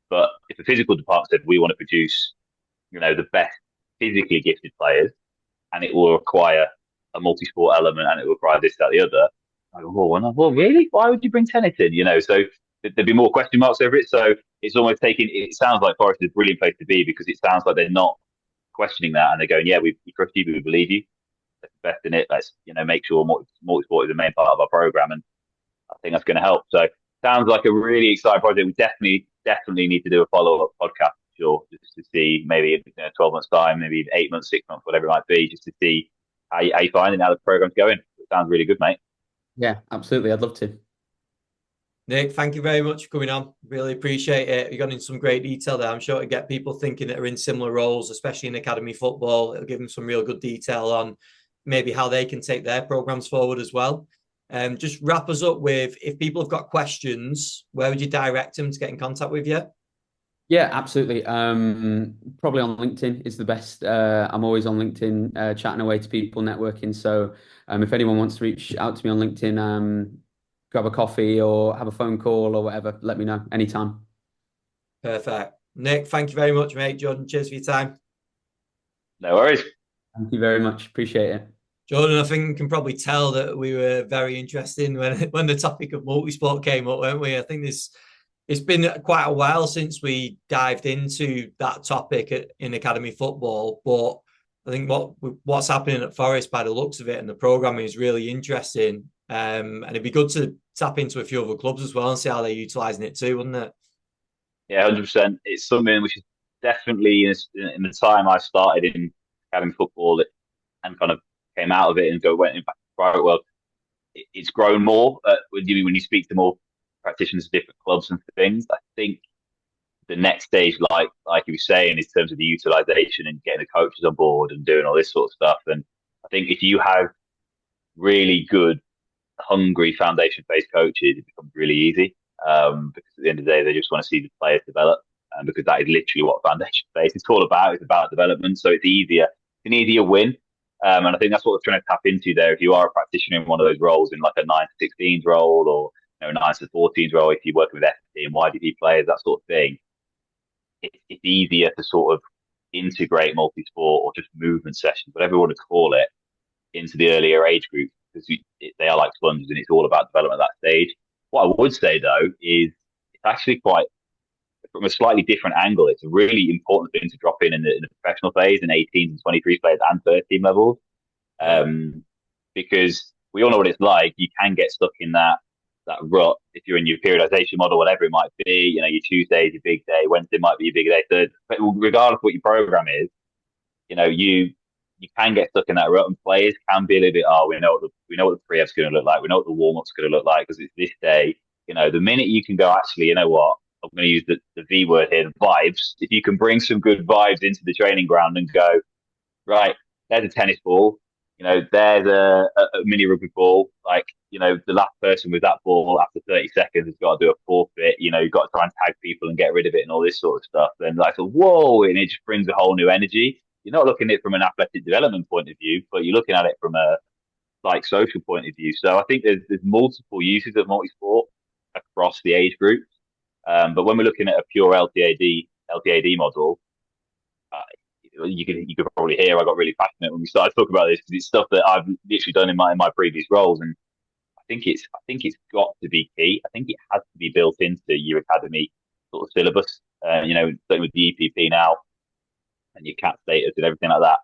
But if the physical department said, we want to produce, the best physically gifted players, and it will require a multi-sport element, and it will require this, that, the other, I go, well, really? Why would you bring tennis in? So there'd be more question marks over it. So it's almost it sounds like Forest is a brilliant place to be, because it sounds like they're not questioning that, and they're going, we trust you, we believe you. Let's invest in it. Let's, make sure multi-sport is the main part of our program. And I think that's going to help. So sounds like a really exciting project. We definitely need to do a follow-up podcast, sure, just to see maybe 12 months time, maybe 8 months, 6 months, whatever it might be, just to see how you find it, how the program's going. It sounds really good, mate. Yeah, absolutely. I'd love to. Nick, thank you very much for coming on. Really appreciate it. You got into some great detail there. I'm sure to get people thinking that are in similar roles, especially in academy football. It'll give them some real good detail on maybe how they can take their programs forward as well. Just wrap us up with, if people have got questions, where would you direct them to get in contact with you? Yeah, absolutely. Probably on LinkedIn is the best. I'm always on LinkedIn, chatting away to people, networking. So if anyone wants to reach out to me on LinkedIn, grab a coffee or have a phone call or whatever, let me know anytime. Perfect. Nick, thank you very much, mate. Jordan, cheers for your time. No worries. Thank you very much. Appreciate it. Jordan, I think you can probably tell that we were very interested when the topic of multisport came up, weren't we? I think it's been quite a while since we dived into that topic in academy football, but I think what's happening at Forest by the looks of it, and the programming is really interesting. And it'd be good to tap into a few other clubs as well and see how they're utilising it too, wouldn't it? Yeah, 100%. It's something which is definitely in the time I started in academy football and kind of came out of it and went in back to the private world. It's grown more when you speak to more practitioners of different clubs and things. I think the next stage, like you were saying, in terms of the utilization and getting the coaches on board and doing all this sort of stuff. And I think if you have really good, hungry foundation-based coaches, it becomes really easy. Because at the end of the day, they just want to see the players develop, because that is literally what foundation-based is all about. It's about development, so it's easier. It's an easier win. And I think that's what we're trying to tap into there. If you are a practitioner in one of those roles, in like a 9 to 16s role, or 9 to 14s role, if you're working with FP and YDP players, that sort of thing, it's easier to sort of integrate multi-sport or just movement sessions, whatever you want to call it, into the earlier age group, because they are like sponges and it's all about development at that stage. What I would say though is it's actually quite, from a slightly different angle, it's a really important thing to drop in the professional phase, in 18s and 23 players and 13 levels, Yeah. because we all know what it's like. You can get stuck in that rut if you're in your periodization model, whatever it might be. Your Tuesday is your big day, Wednesday might be your big day, Thursday. But regardless of what your program is, you can get stuck in that rut, and players can be a little bit, we know what the pre-up's going to look like, we know what the warm-up's going to look like because it's this day. The minute you can go, actually, you know what, I'm going to use the V word here, the vibes. If you can bring some good vibes into the training ground and go, right, there's a tennis ball, there's a mini rugby ball. Like, the last person with that ball after 30 seconds has got to do a forfeit. You've got to try and tag people and get rid of it and all this sort of stuff. Then like, whoa, and it just brings a whole new energy. You're not looking at it from an athletic development point of view, but you're looking at it from a like social point of view. So I think there's multiple uses of multi-sport across the age groups. But when we're looking at a pure LTAD model, you could probably hear I got really passionate when we started talking about this, because it's stuff that I've literally done in my previous roles, and I think it's got to be key. I think it has to be built into your academy sort of syllabus. Starting with the EPP now and your CAT status and everything like that.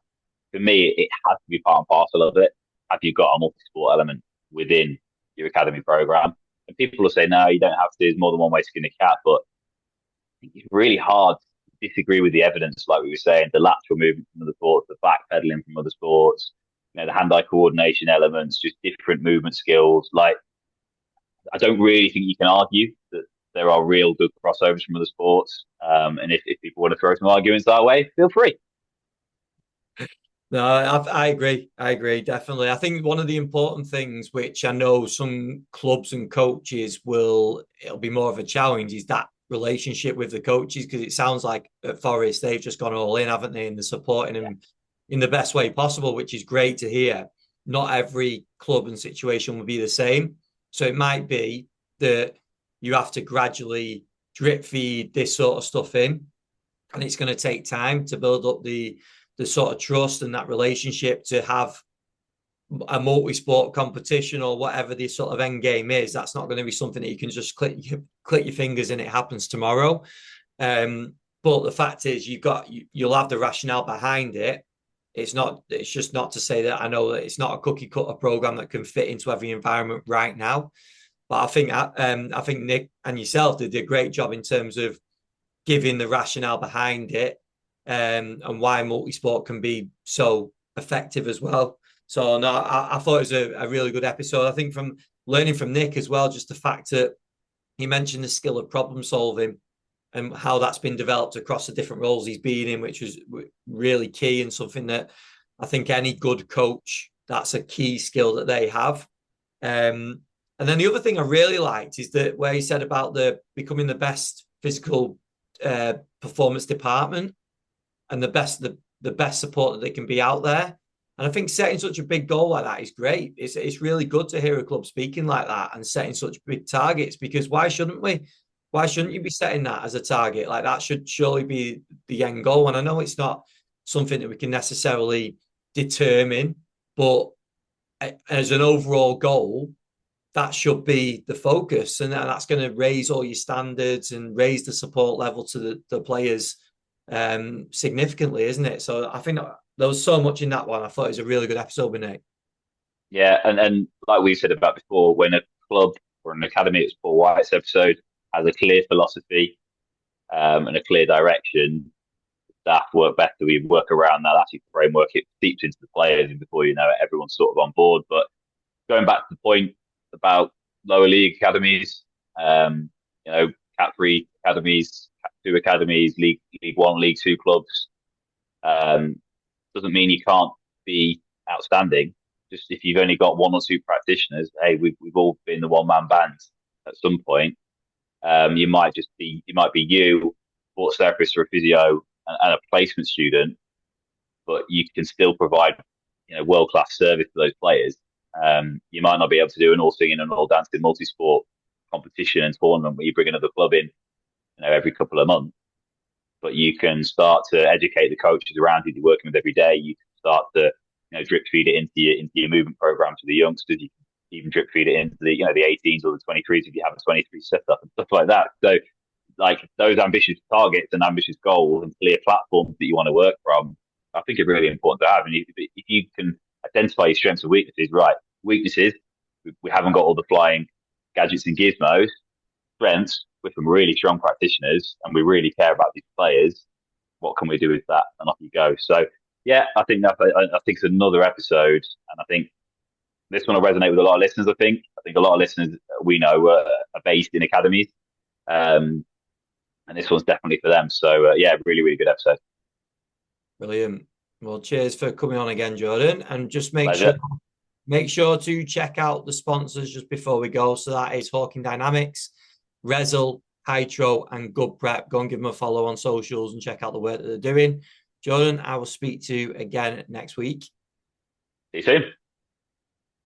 For me, it has to be part and parcel of it. Have you got a multi-sport element within your academy program? And people will say, no, you don't have to. There's more than one way to skin a cat. But I think it's really hard to disagree with the evidence, like we were saying, the lateral movement from other sports, the backpedaling from other sports, the hand-eye coordination elements, just different movement skills. Like, I don't really think you can argue that there are real good crossovers from other sports. And if people want to throw some arguments that way, feel free. No, I agree. I agree, definitely. I think one of the important things, which I know some clubs and coaches it'll be more of a challenge, is that relationship with the coaches, because it sounds like at Forest, they've just gone all in, haven't they? And they're supporting them in the best way possible, which is great to hear. Not every club and situation will be the same. So it might be that you have to gradually drip feed this sort of stuff in, and it's going to take time to build up the sort of trust and that relationship to have a multi-sport competition or whatever the sort of end game is. That's not going to be something that you can just click your fingers and it happens tomorrow. But the fact is, you'll have the rationale behind it. It's just not to say that I know that it's not a cookie cutter program that can fit into every environment right now. But I think Nick and yourself did a great job in terms of giving the rationale behind it, and why multi-sport can be so effective as well. So no, I thought it was a really good episode. I think from learning from Nick as well, just the fact that he mentioned the skill of problem solving and how that's been developed across the different roles he's been in, which was really key and something that I think any good coach, that's a key skill that they have. And then the other thing I really liked is that where he said about becoming the best physical performance department and the best support that they can be out there. And I think setting such a big goal like that is great. It's really good to hear a club speaking like that and setting such big targets, because why shouldn't we? Why shouldn't you be setting that as a target? Like, that should surely be the end goal. And I know it's not something that we can necessarily determine, but as an overall goal, that should be the focus. And that's going to raise all your standards and raise the support level to the players significantly, isn't it? So I think there was so much in that one. I thought it was a really good episode with Nate. Yeah, and like we said about before, when a club or an academy, it's Paul White's episode, has a clear philosophy and a clear direction, staff work better. We work around that. That's your framework. It seeps into the players, and before you know it, everyone's sort of on board. But going back to the point about lower league academies, you know, Cat 3 academies, Cat 2 academies, League 1, League 2 clubs, doesn't mean you can't be outstanding. Just if you've only got one or two practitioners, hey, we've all been the one man band at some point. You might be you, sports therapist or a physio, and a placement student, but you can still provide, you know, world class service to those players. You might not be able to do an all singing and all dancing multi sport competition and tournament where you bring another club in, you know, every couple of months, but you can start to educate the coaches around who you're working with every day. You can start to, you know, drip feed it into your movement program to the youngsters. You can even drip feed it into the, you know, the 18s or the 23s if you have a 23 setup and stuff like that. So, like, those ambitious targets and ambitious goals and clear platforms that you want to work from, I think are really important to have. And if you can identify your strengths and weaknesses, right? Weaknesses, we haven't got all the flying gadgets and gizmos. Strengths, we're some really strong practitioners and we really care about these players. What can we do with that? And off you go. So, yeah, I think it's another episode, and I think this one will resonate with a lot of listeners. I think a lot of listeners we know are based in academies, and this one's definitely for them. So, yeah, really, really good episode. Brilliant. Well, cheers for coming on again, Jordan, and just Pleasure. make sure to check out the sponsors just before we go. So that is Hawking Dynamics, Rezzil, Hytro, and Good Prep. Go and give them a follow on socials and check out the work that they're doing. Jordan, I will speak to you again next week. See you soon.